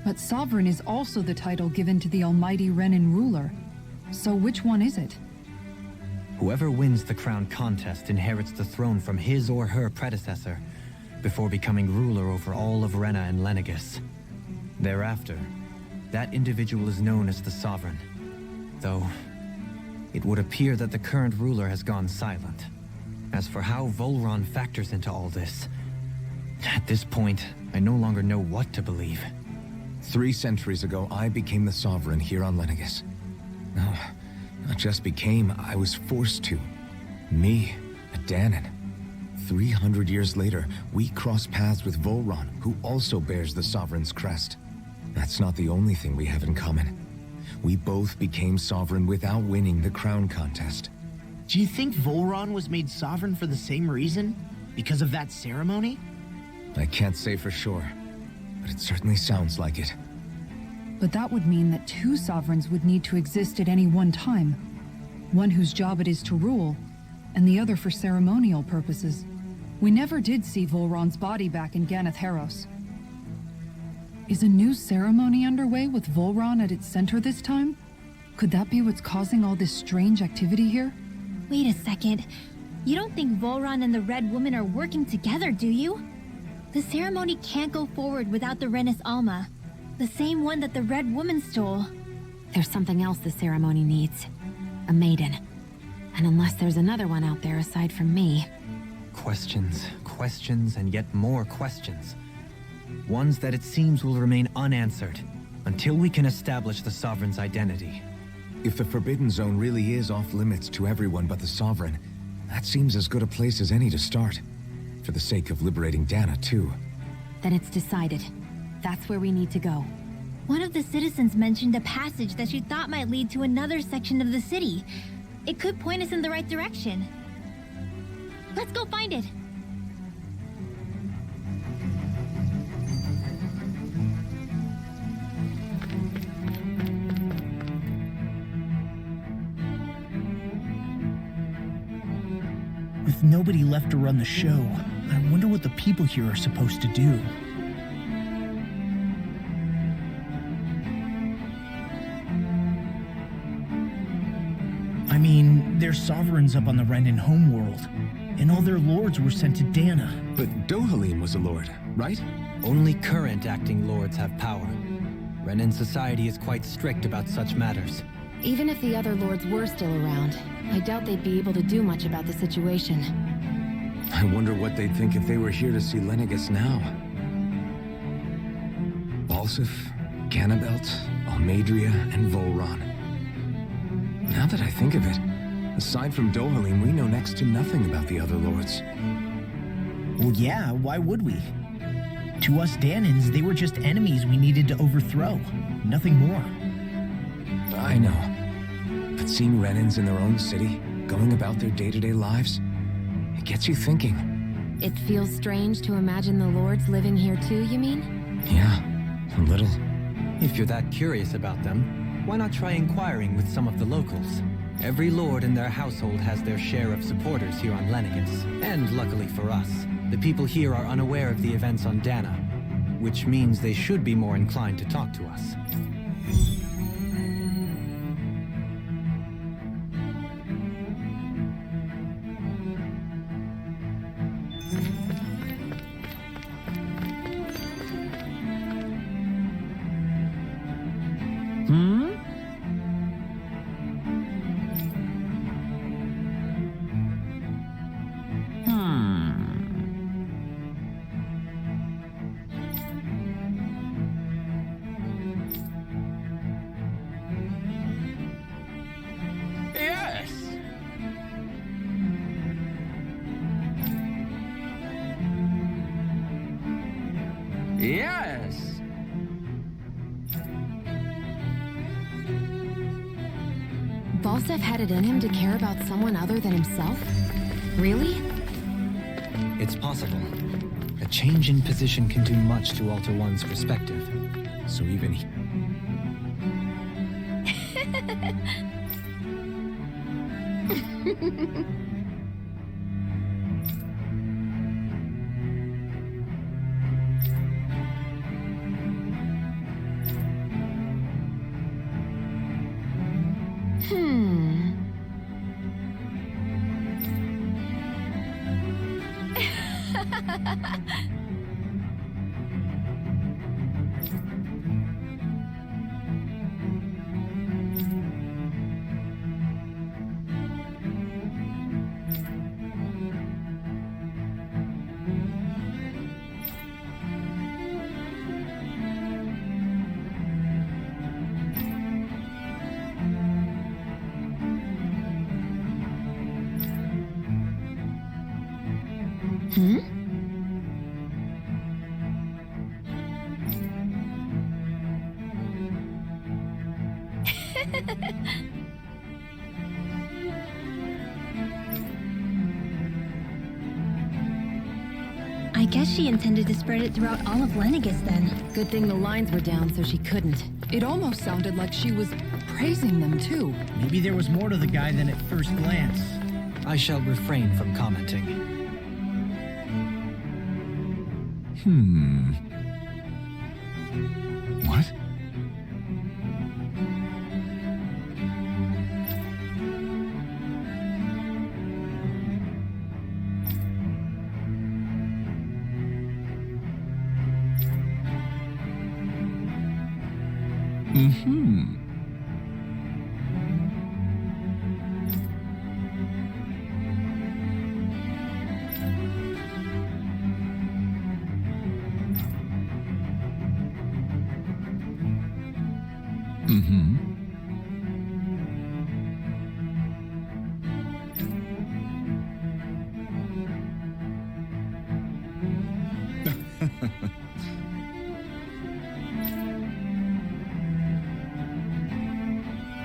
But Sovereign is also the title given to the almighty Renan ruler. So which one is it? Whoever wins the crown contest inherits the throne from his or her predecessor, before becoming ruler over all of Rena and Lenegis. Thereafter, that individual is known as the Sovereign. Though, it would appear that the current ruler has gone silent. As for how Volron factors into all this, at this point, I no longer know what to believe. 3 centuries ago, I became the Sovereign here on Lenegis. No, not just became, I was forced to. Me, a Danon. 300 years later, we cross paths with Volron, who also bears the Sovereign's crest. That's not the only thing we have in common. We both became Sovereign without winning the crown contest. Do you think Volron was made Sovereign for the same reason? Because of that ceremony? I can't say for sure, but it certainly sounds like it. But that would mean that 2 Sovereigns would need to exist at any one time. One whose job it is to rule, and the other for ceremonial purposes. We never did see Volron's body back in Ganath Haros. Is a new ceremony underway with Volron at its center this time? Could that be what's causing all this strange activity here? Wait a second. You don't think Volron and the Red Woman are working together, do you? The ceremony can't go forward without the Renis Alma. The same one that the Red Woman stole. There's something else the ceremony needs. A maiden. And unless there's another one out there aside from me... Questions, questions, and yet more questions. Ones that it seems will remain unanswered, until we can establish the Sovereign's identity. If the Forbidden Zone really is off limits to everyone but the Sovereign, that seems as good a place as any to start. For the sake of liberating Dana, too. Then it's decided. That's where we need to go. One of the citizens mentioned a passage that she thought might lead to another section of the city. It could point us in the right direction. Let's go find it! With nobody left to run the show, I wonder what the people here are supposed to do. I mean, they're sovereigns up on the Renan homeworld, and all their lords were sent to Dana. But Dohalim was a lord, right? Only current acting lords have power. Renan society is quite strict about such matters. Even if the other lords were still around, I doubt they'd be able to do much about the situation. I wonder what they'd think if they were here to see Lenegis now. Balsif, Ganabelt, Almadria, and Volron. Now that I think of it, aside from Dohalim, we know next to nothing about the other lords. Well, yeah, why would we? To us Danans, they were just enemies we needed to overthrow. Nothing more. I know. But seeing Renans in their own city, going about their day-to-day lives, it gets you thinking. It feels strange to imagine the lords living here too, you mean? Yeah, a little. If you're that curious about them, why not try inquiring with some of the locals? Every lord in their household has their share of supporters here on Lenegis. And luckily for us, the people here are unaware of the events on Dana, which means they should be more inclined to talk to us. Yes! Balsef had it in him to care about someone other than himself? Really? It's possible. A change in position can do much to alter one's perspective. So even he... I guess she intended to spread it throughout all of Lenegis then. Good thing the lines were down so she couldn't. It almost sounded like she was praising them too. Maybe there was more to the guy than at first glance. I shall refrain from commenting. What?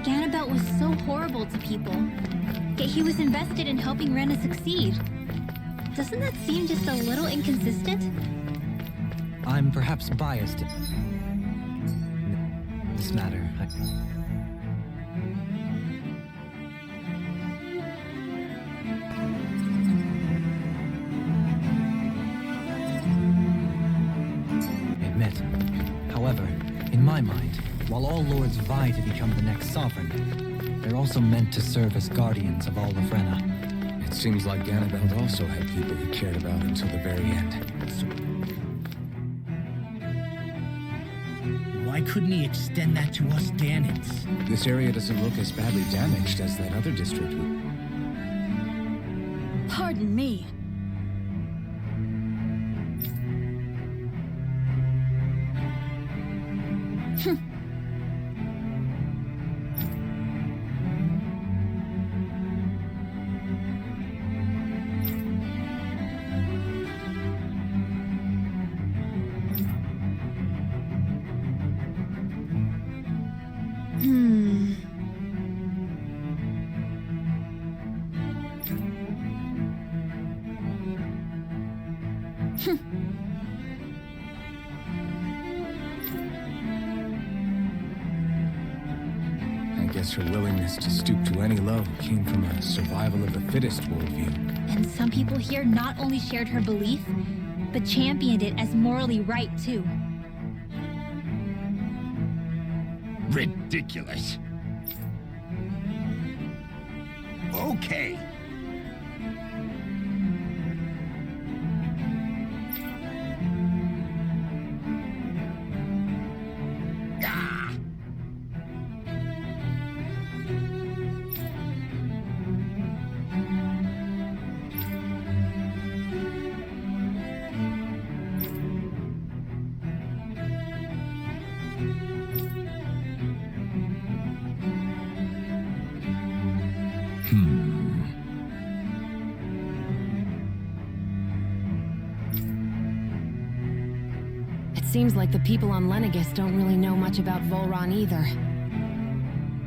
Ganabelt was so horrible to people, yet he was invested in helping Rena succeed. Doesnthat seem just a little inconsistent? I'm perhaps biased in this matter. my mind, while all lords vie to become the next sovereign, they're also meant to serve as guardians of all of Rena. It seems like Ganabelt also had people he cared about until the very end. Why couldn't he extend that to us Danans? This area doesn't look as badly damaged as that other district would. Pardon me. I guess her willingness to stoop to any low came from a survival of the fittest worldview. And some people here not only shared her belief, but championed it as morally right, too. Ridiculous. Okay. Seems like the people on Lenegis don't really know much about Volron either.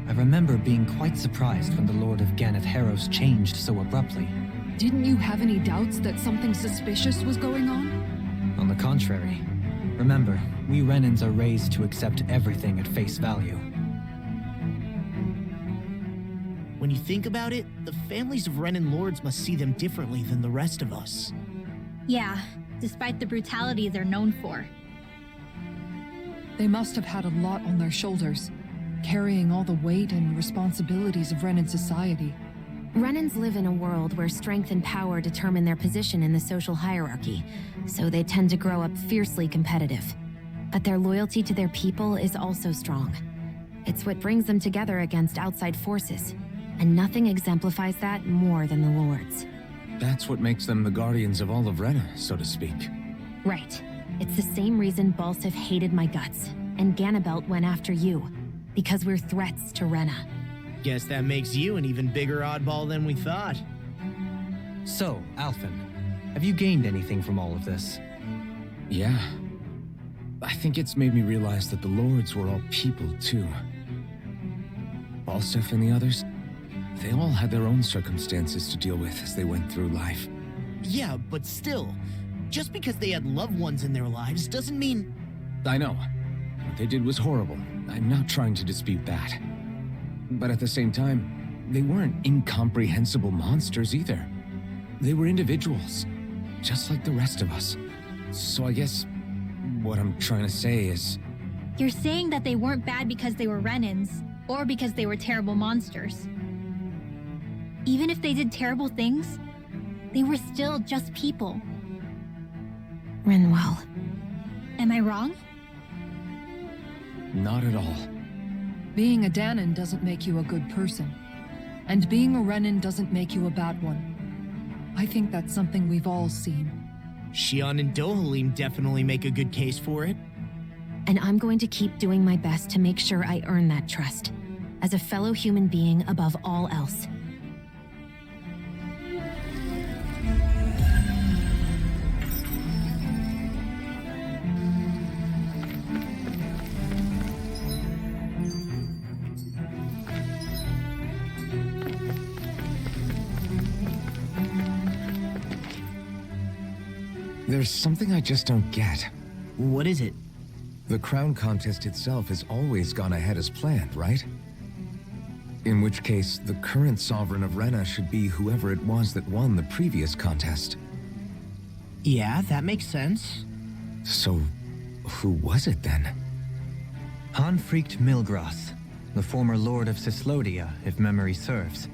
I remember being quite surprised when the Lord of Ganath Harrows changed so abruptly. Didn't you have any doubts that something suspicious was going on? On the contrary. Remember, we Renans are raised to accept everything at face value. When you think about it, the families of Renan lords must see them differently than the rest of us. Yeah, despite the brutality they're known for. They must have had a lot on their shoulders, carrying all the weight and responsibilities of Renan society. Renans live in a world where strength and power determine their position in the social hierarchy, so they tend to grow up fiercely competitive. But their loyalty to their people is also strong. It's what brings them together against outside forces, and nothing exemplifies that more than the Lords. That's what makes them the guardians of all of Rena, so to speak. Right. It's the same reason Balsif hated my guts, and Ganabelt went after you. Because we're threats to Rena. Guess that makes you an even bigger oddball than we thought. So, Alphen, have you gained anything from all of this? Yeah. I think it's made me realize that the Lords were all people, too. Balsif and the others, they all had their own circumstances to deal with as they went through life. Yeah, but still, just because they had loved ones in their lives doesn't mean... I know. What they did was horrible. I'm not trying to dispute that. But at the same time, they weren't incomprehensible monsters either. They were individuals, just like the rest of us. So I guess what I'm trying to say is... You're saying that they weren't bad because they were Renans, or because they were terrible monsters. Even if they did terrible things, they were still just people. Rinwell. Am I wrong? Not at all. Being a Danan doesn't make you a good person. And being a Renan doesn't make you a bad one. I think that's something we've all seen. Shion and Dohalim definitely make a good case for it. And I'm going to keep doing my best to make sure I earn that trust. As a fellow human being above all else. There's something I just don't get. What is it? The crown contest itself has always gone ahead as planned, right? In which case, the current sovereign of Rena should be whoever it was that won the previous contest. Yeah, that makes sense. So, who was it then? Hanfrikt Milgras, the former Lord of Cyslodia, if memory serves.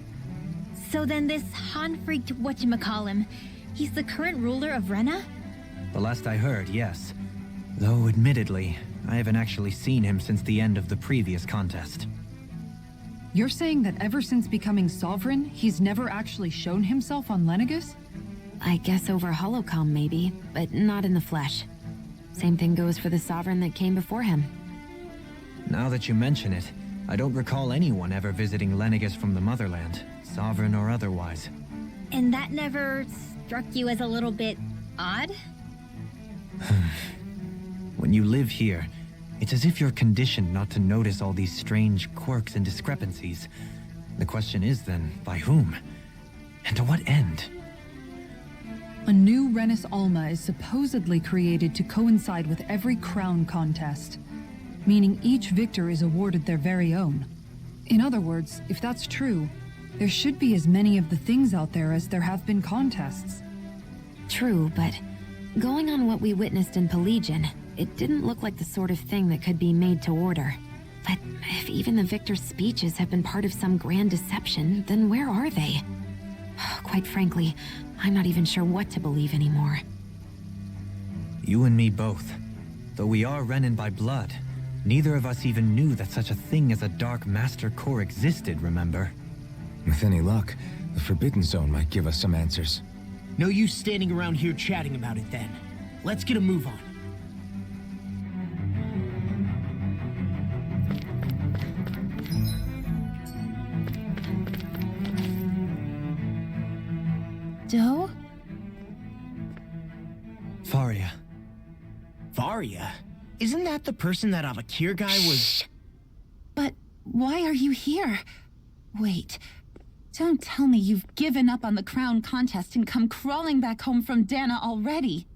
So then this Hanfrikt whatchamacallem, he's the current ruler of Rena? The last I heard, yes. Though, admittedly, I haven't actually seen him since the end of the previous contest. You're saying that ever since becoming sovereign, he's never actually shown himself on Lenegus? I guess over holocom maybe, but not in the flesh. Same thing goes for the sovereign that came before him. Now that you mention it, I don't recall anyone ever visiting Lenegus from the motherland, sovereign or otherwise. And that never struck you as a little bit odd? When you live here, it's as if you're conditioned not to notice all these strange quirks and discrepancies. The question is then, by whom? And to what end? A new Renis Alma is supposedly created to coincide with every crown contest, meaning each victor is awarded their very own. In other words, if that's true, there should be as many of the things out there as there have been contests. True, but going on what we witnessed in Pelagian, it didn't look like the sort of thing that could be made to order. But if even the victor's speeches have been part of some grand deception, then where are they? Quite frankly, I'm not even sure what to believe anymore. You and me both. Though we are Renin by blood, neither of us even knew that such a thing as a Dark Master Core existed, remember? With any luck, the Forbidden Zone might give us some answers. No use standing around here chatting about it then. Let's get a move on. Doe? Faria. Varia? Isn't that the person that Avakir guy was... But why are you here? Wait, don't tell me you've given up on the crown contest and come crawling back home from Dana already.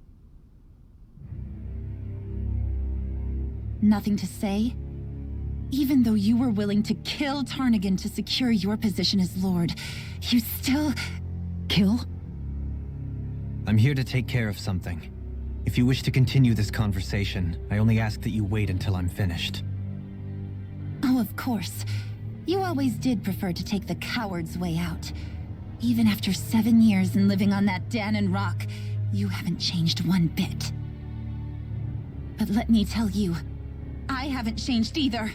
Nothing to say? Even though you were willing to kill Tarnigan to secure your position as Lord, you still... Kill? I'm here to take care of something. If you wish to continue this conversation, I only ask that you wait until I'm finished. Oh, of course. You always did prefer to take the coward's way out. Even after 7 years and living on that Danon rock, you haven't changed one bit. But let me tell you, I haven't changed either.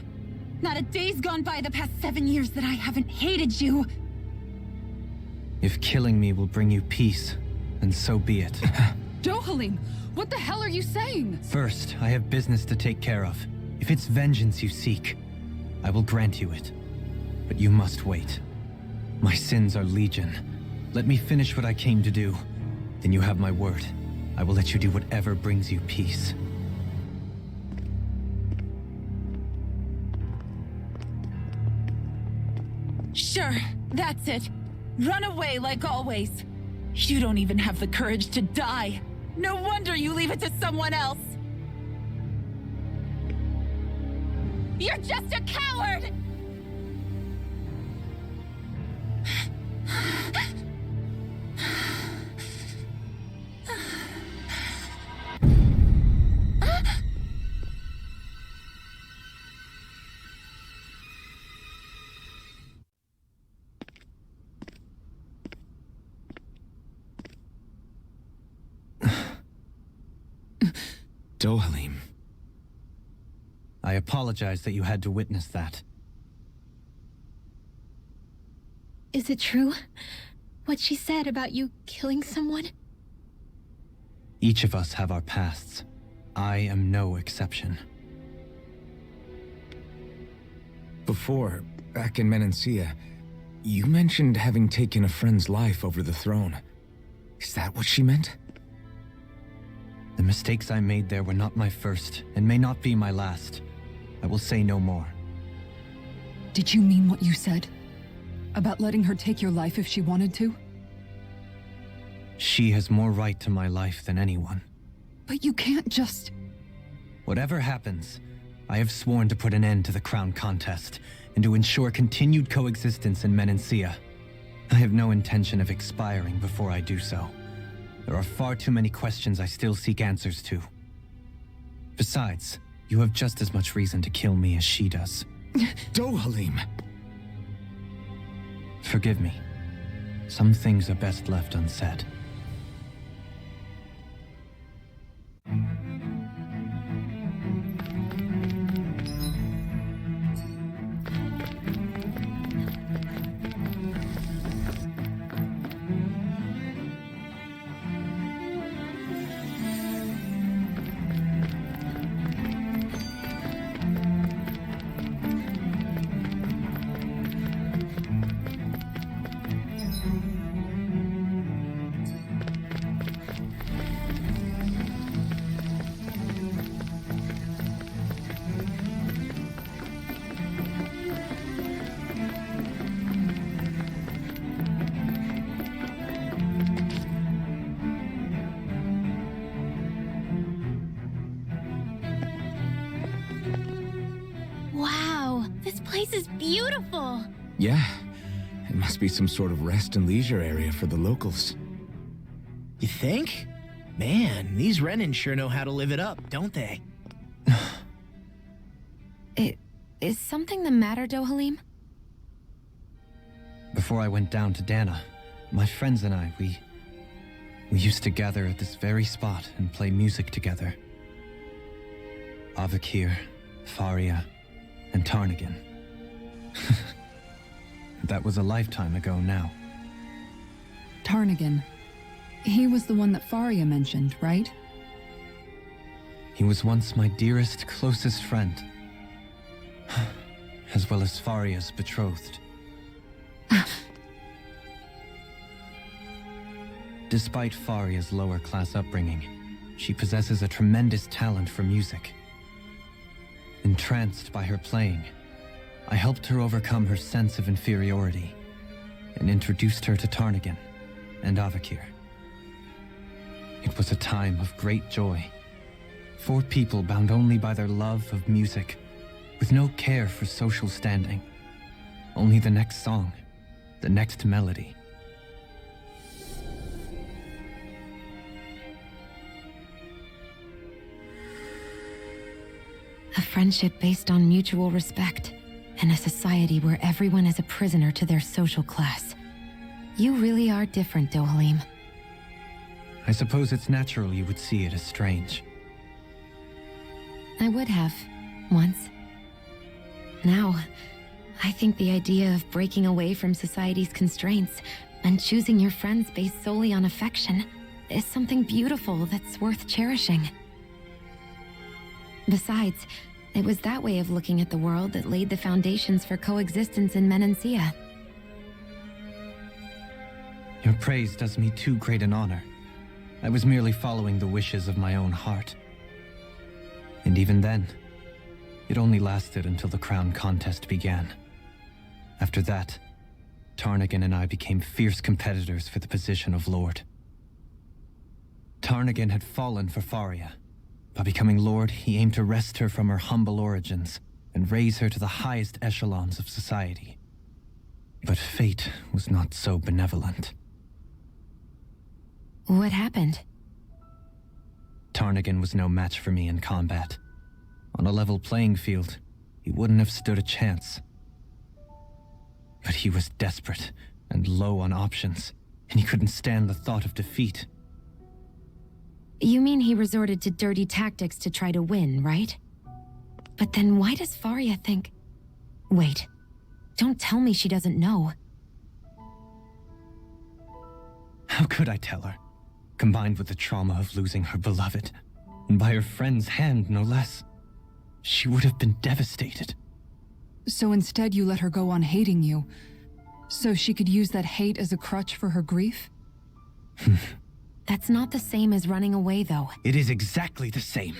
Not a day's gone by the past 7 years that I haven't hated you. If killing me will bring you peace, then so be it. Dohalim, what the hell are you saying? First, I have business to take care of. If it's vengeance you seek, I will grant you it. But you must wait. My sins are legion. Let me finish what I came to do. Then you have my word. I will let you do whatever brings you peace. Sure, that's it. Run away like always. You don't even have the courage to die. No wonder you leave it to someone else. You're just a coward! Dohalim. I apologize that you had to witness that. Is it true? What she said about you killing someone? Each of us have our pasts. I am no exception. Before, back in Menancia, you mentioned having taken a friend's life over the throne. Is that what she meant? The mistakes I made there were not my first, and may not be my last. I will say no more. Did you mean what you said? About letting her take your life if she wanted to? She has more right to my life than anyone. But you can't just... Whatever happens, I have sworn to put an end to the crown contest, and to ensure continued coexistence in Menancia. I have no intention of expiring before I do so. There are far too many questions I still seek answers to. Besides, you have just as much reason to kill me as she does. Dohalim! Forgive me. Some things are best left unsaid. Wow, this place is beautiful. Yeah, it must be some sort of rest and leisure area for the locals. You think? Man, these Renan sure know how to live it up, don't they? Is something the matter, Dohalim? Before I went down to Dana, my friends and I, we used to gather at this very spot and play music together. Avakir, Faria, and Tarnagin. That was a lifetime ago now. Tarnagin. He was the one that Faria mentioned, right? He was once my dearest, closest friend. As well as Faria's betrothed. Despite Faria's lower-class upbringing, she possesses a tremendous talent for music. Entranced by her playing, I helped her overcome her sense of inferiority and introduced her to Tarnagin and Avakir. It was a time of great joy. 4 people bound only by their love of music, with no care for social standing. Only the next song, the next melody. A friendship based on mutual respect, in a society where everyone is a prisoner to their social class. You really are different, Dohalim. I suppose it's natural you would see it as strange. I would have, once. Now, I think the idea of breaking away from society's constraints and choosing your friends based solely on affection is something beautiful that's worth cherishing. Besides, it was that way of looking at the world that laid the foundations for coexistence in Menancia. Your praise does me too great an honor. I was merely following the wishes of my own heart. And even then, it only lasted until the crown contest began. After that, Tarnagin and I became fierce competitors for the position of Lord. Tarnagin had fallen for Faria. By becoming Lord, he aimed to wrest her from her humble origins and raise her to the highest echelons of society. But fate was not so benevolent. What happened? Tarnagin was no match for me in combat. On a level playing field, he wouldn't have stood a chance. But he was desperate and low on options, and he couldn't stand the thought of defeat. You mean he resorted to dirty tactics to try to win, right? But then why does Faria think... Wait, don't tell me she doesn't know. How could I tell her? Combined with the trauma of losing her beloved, and by her friend's hand, no less. She would have been devastated. So instead you let her go on hating you, so she could use that hate as a crutch for her grief? That's not the same as running away, though. It is exactly the same.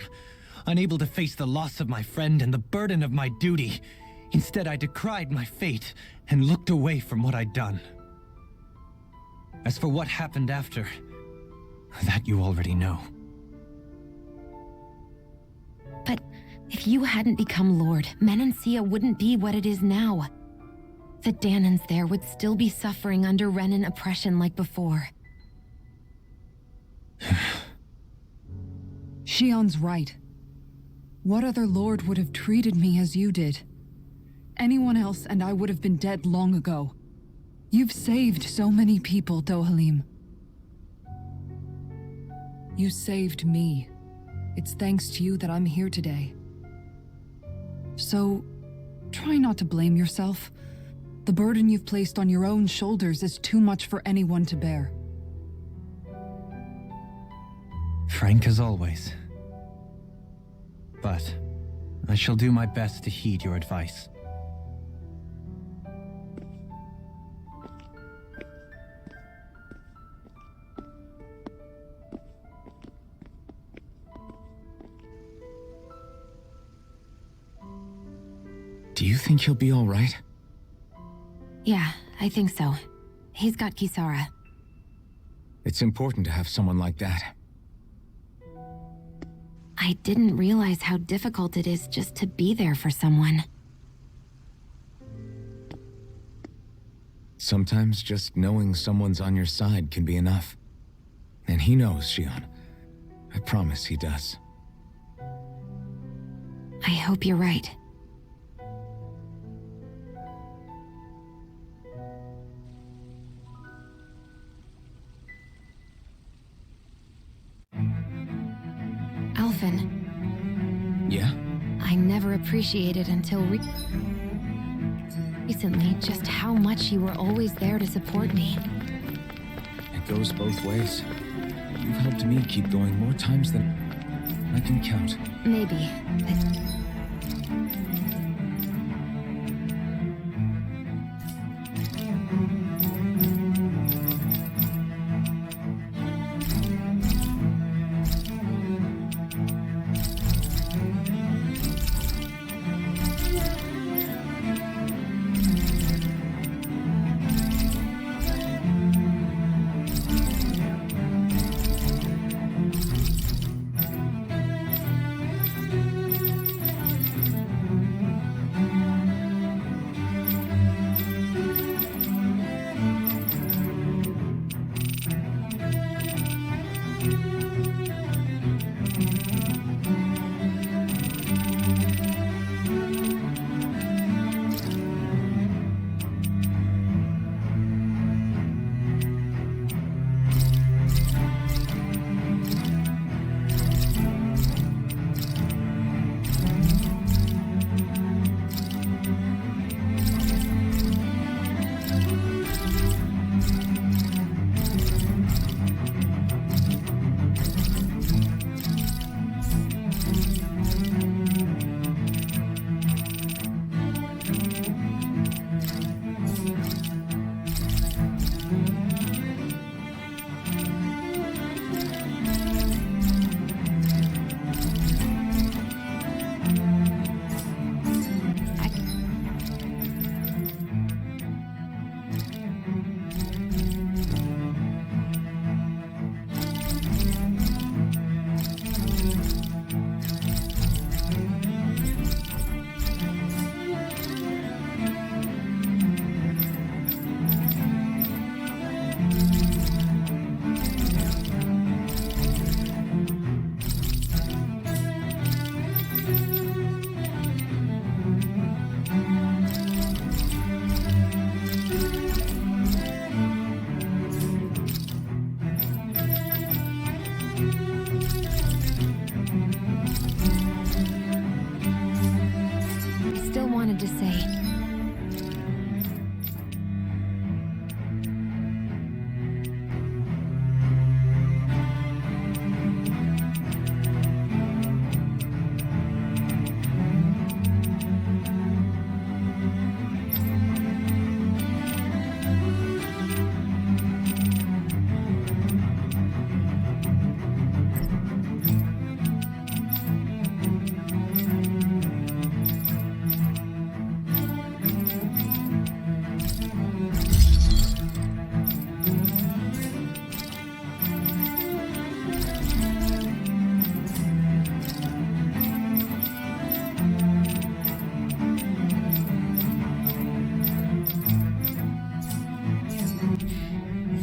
Unable to face the loss of my friend and the burden of my duty, instead I decried my fate and looked away from what I'd done. As for what happened after, that you already know. But if you hadn't become Lord, Menancia wouldn't be what it is now. The Danans there would still be suffering under Renan oppression like before. Shion's right. What other lord would have treated me as you did? Anyone else and I would have been dead long ago. You've saved so many people, Dohalim. You saved me. It's thanks to you that I'm here today. So, try not to blame yourself. The burden you've placed on your own shoulders is too much for anyone to bear. Frank as always. But I shall do my best to heed your advice. Do you think he'll be all right? Yeah, I think so. He's got Kisara. It's important to have someone like that. I didn't realize how difficult it is just to be there for someone. Sometimes just knowing someone's on your side can be enough. And he knows, Shion. I promise he does. I hope you're right. Alphen. Yeah? I never appreciated until recently just how much you were always there to support me. It goes both ways. You've helped me keep going more times than I can count. Maybe. To say.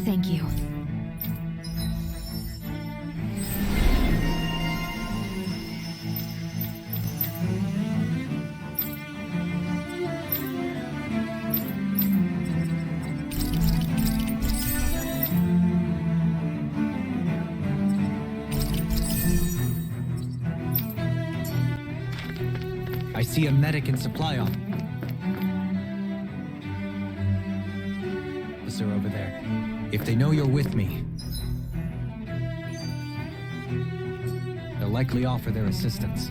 Thank you. see a medic and supply officer over there. If they know you're with me, they'll likely offer their assistance.